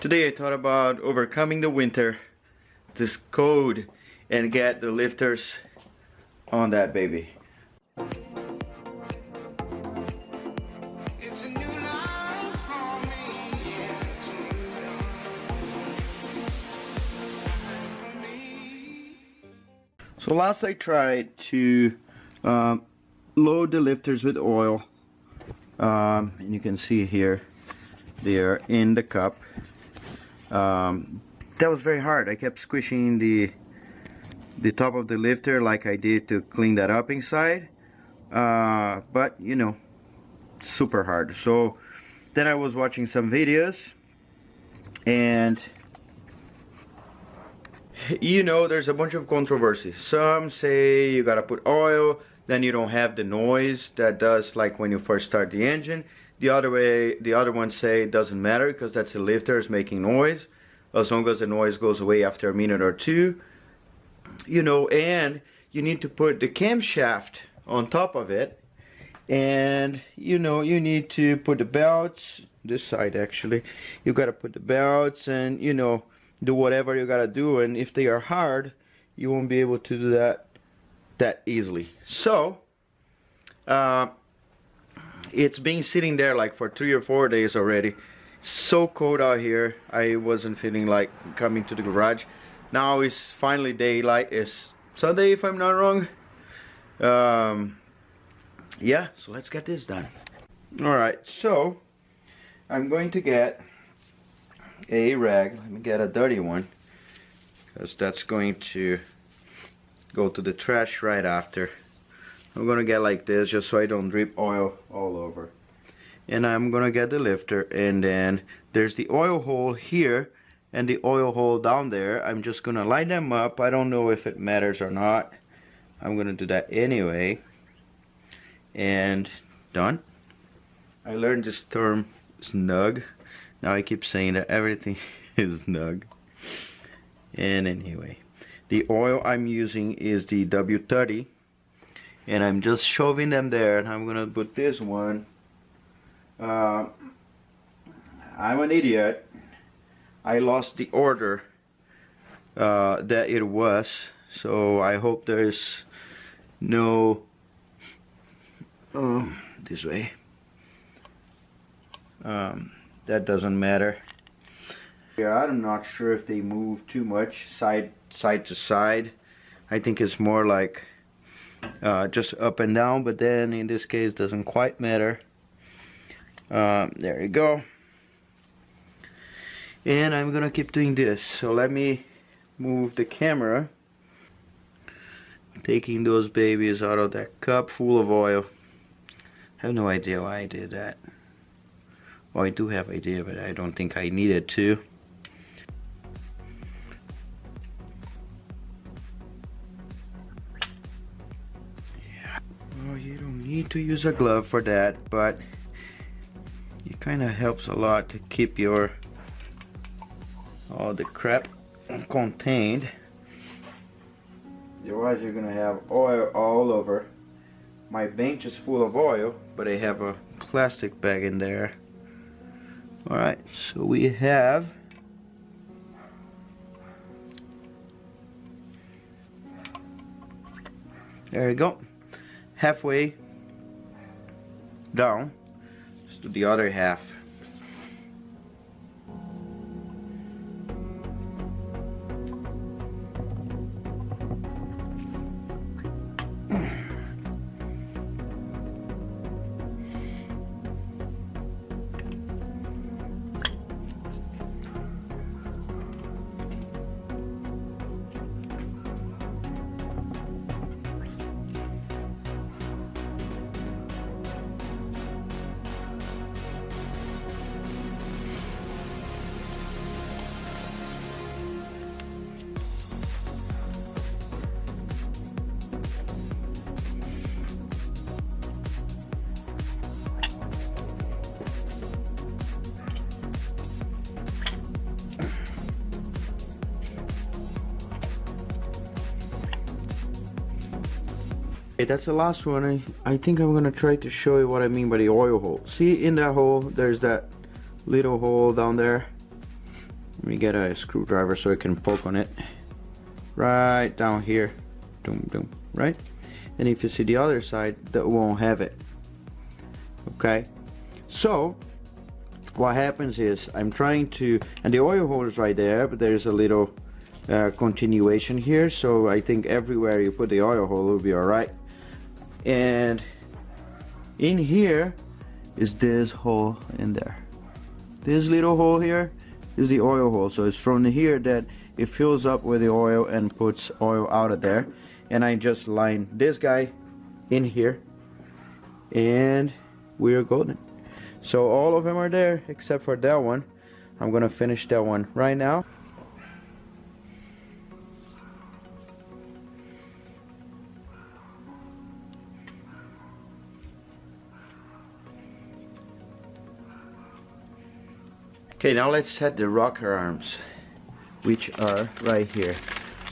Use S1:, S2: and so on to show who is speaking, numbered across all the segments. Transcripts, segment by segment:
S1: Today I thought about overcoming the winter, this cold, and get the lifters on that baby. So last I tried to load the lifters with oil, and you can see here they are in the cup. That was very hard. I kept squishing the top of the lifter like I did to clean that up inside, but you know, super hard. So then I was watching some videos, and you know, there's a bunch of controversy. Some say you gotta put oil, then you don't have the noise that does like when you first start the engine. The other ones say it doesn't matter because that's the lifter is making noise, as long as the noise goes away after a minute or two. You know, and you need to put the camshaft on top of it, and you know, you need to put the belts, this side actually, you gotta put the belts and you know, do whatever you gotta do, and if they are hard, you won't be able to do that easily. So it's been sitting there like for 3 or 4 days already. So cold out here, I wasn't feeling like coming to the garage. Now it's finally daylight. It's Sunday if I'm not wrong. Yeah, so let's get this done. Alright, so I'm going to get a rag. Let me get a dirty one, because that's going to go to the trash right after. I'm gonna get like this just so I don't drip oil all over. And I'm gonna get the lifter, and then there's the oil hole here and the oil hole down there. I'm just gonna line them up. I don't know if it matters or not. I'm gonna do that anyway. And done. I learned this term, snug. Now I keep saying that everything is snug. And anyway, the oil I'm using is the W30, and I'm just shoving them there. And I'm gonna put this one. I'm an idiot. I lost the order that it was, so I hope there's no this way. That doesn't matter. Yeah, I'm not sure if they move too much side to side. I think it's more like just up and down, but then in this case doesn't quite matter. There you go. And I'm gonna keep doing this. So let me move the camera, taking those babies out of that cup full of oil. I have no idea why I did that. Well, I do have an idea, but I don't think I needed to. Yeah. Well, you don't need to use a glove for that, but it kind of helps a lot to keep your all the crap contained. Otherwise, you're gonna have oil all over. My bench is full of oil, but I have a plastic bag in there. Alright, so we have there you go, halfway down. Let's do the other half. Okay, that's the last one. I think I'm gonna try to show you what I mean by the oil hole. See, in that hole there's that little hole down there. Let me get a screwdriver so I can poke on it. Right down here. Doom, doom, right? And if you see the other side, that won't have it. Okay? So, what happens is, I'm trying to, and the oil hole is right there, but there's a little continuation here, so I think everywhere you put the oil hole will be alright. And in here is this hole in there. This little hole here is the oil hole, so it's from here that it fills up with the oil and puts oil out of there. And I just line this guy in here and we're golden. So all of them are there except for that one. I'm gonna finish that one right now. Okay, now let's set the rocker arms, which are right here.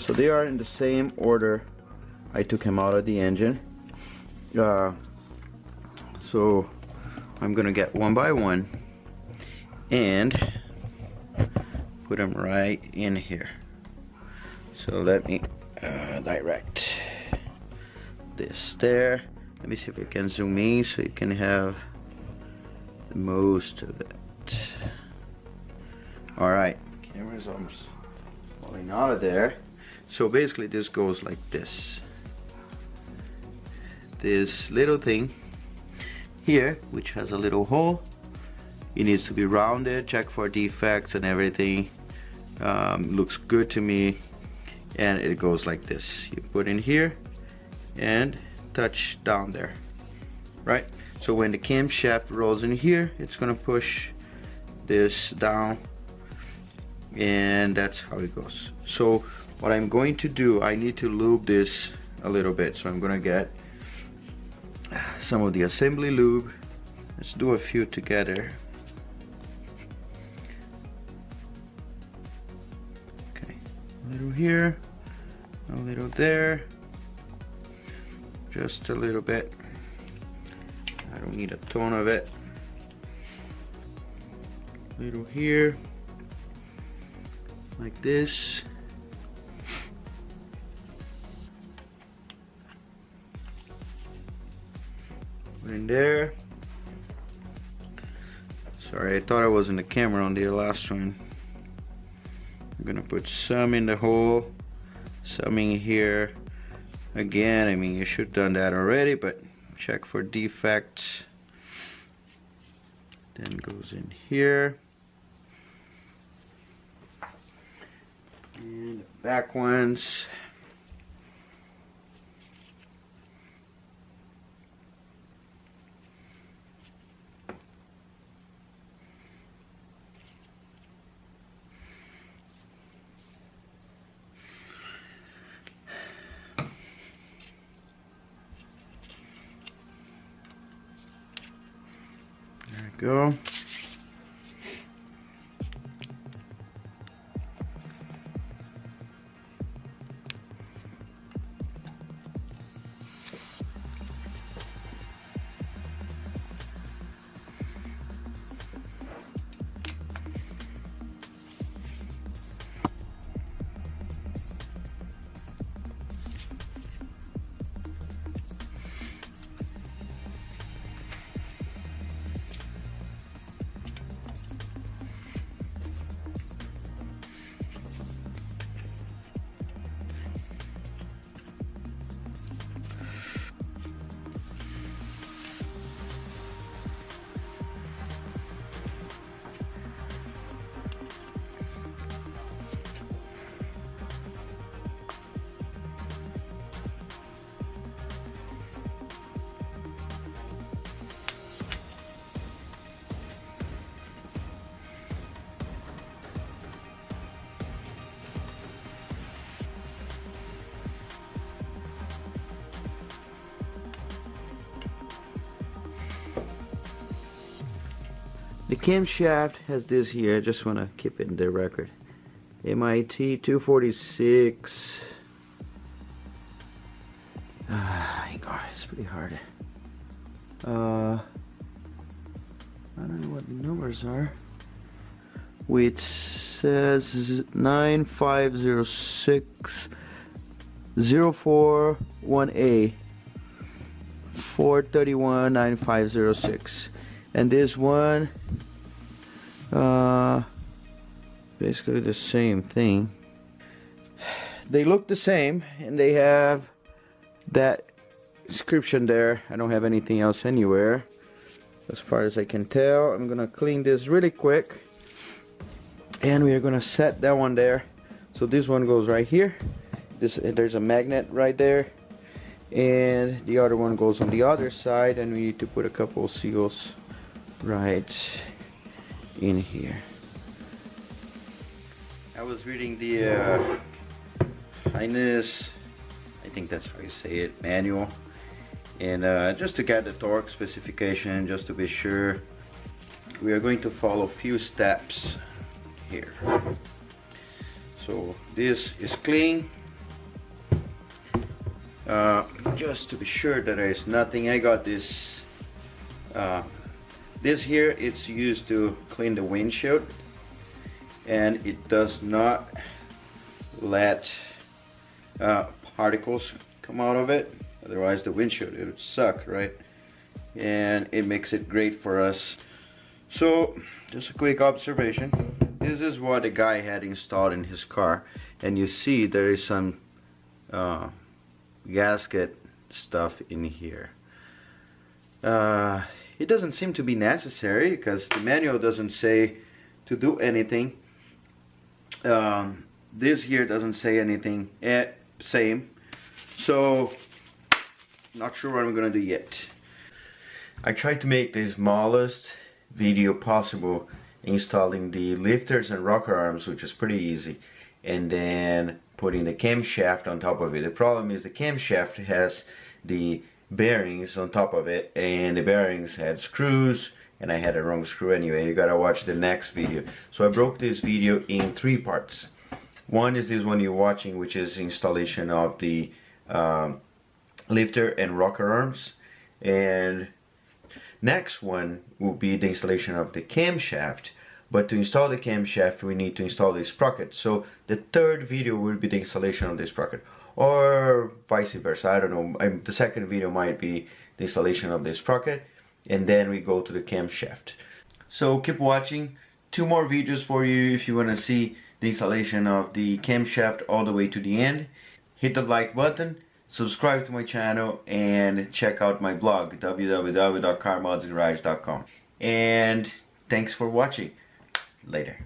S1: So they are in the same order I took them out of the engine. So I'm gonna get one by one and put them right in here. So let me direct this there. Let me see if I can zoom in so you can have the most of it. Alright, camera's almost falling out of there. So basically this goes like this. This little thing here, which has a little hole, it needs to be rounded, check for defects and everything. Looks good to me. And it goes like this. You put in here and touch down there. Right? So when the camshaft rolls in here, it's gonna push this down, and that's how it goes. So what I'm going to do, I need to lube this a little bit, so I'm gonna get some of the assembly lube. Let's do a few together. Okay, a little here, a little there, just a little bit. I don't need a ton of it. A little here, like this. Put in there. Sorry, I thought I was in the camera on the last one. I'm gonna put some in the hole, some in here. Again, I mean, you should have done that already, but check for defects. Then goes in here. And the back ones. There we go. The camshaft has this here. I just want to keep it in the record. MIT 246. God, it's pretty hard. I don't know what the numbers are. With says 9506 041A 431 9506, and this one basically the same thing. They look the same and they have that description there. I don't have anything else anywhere as far as I can tell. I'm gonna clean this really quick and we are gonna set that one there. So this one goes right here. There's a magnet right there, and the other one goes on the other side, and we need to put a couple of seals right in here. I was reading the Highness, I think that's how you say it, manual, and just to get the torque specification, just to be sure, we are going to follow a few steps here. So this is clean, just to be sure that there is nothing. I got this this here, it's used to clean the windshield, and it does not let particles come out of it, otherwise the windshield, it would suck, right? And it makes it great for us. So just a quick observation, this is what the guy had installed in his car, and you see there is some gasket stuff in here. It doesn't seem to be necessary because the manual doesn't say to do anything. This here doesn't say anything. Same. So not sure what I'm gonna do yet. I tried to make the smallest video possible installing the lifters and rocker arms, which is pretty easy, and then putting the camshaft on top of it. The problem is the camshaft has the bearings on top of it, and the bearings had screws, and I had a wrong screw anyway. You gotta watch the next video. So I broke this video in 3 parts. One is this one you're watching, which is installation of the lifter and rocker arms, and next one will be the installation of the camshaft. But to install the camshaft, we need to install the sprocket. So the third video will be the installation of the sprocket, or vice versa. I don't know. The second video might be the installation of the sprocket, and then we go to the camshaft. So keep watching. 2 more videos for you if you want to see the installation of the camshaft all the way to the end. Hit the like button, subscribe to my channel, and check out my blog, www.carmodsgarage.com. And thanks for watching. Later.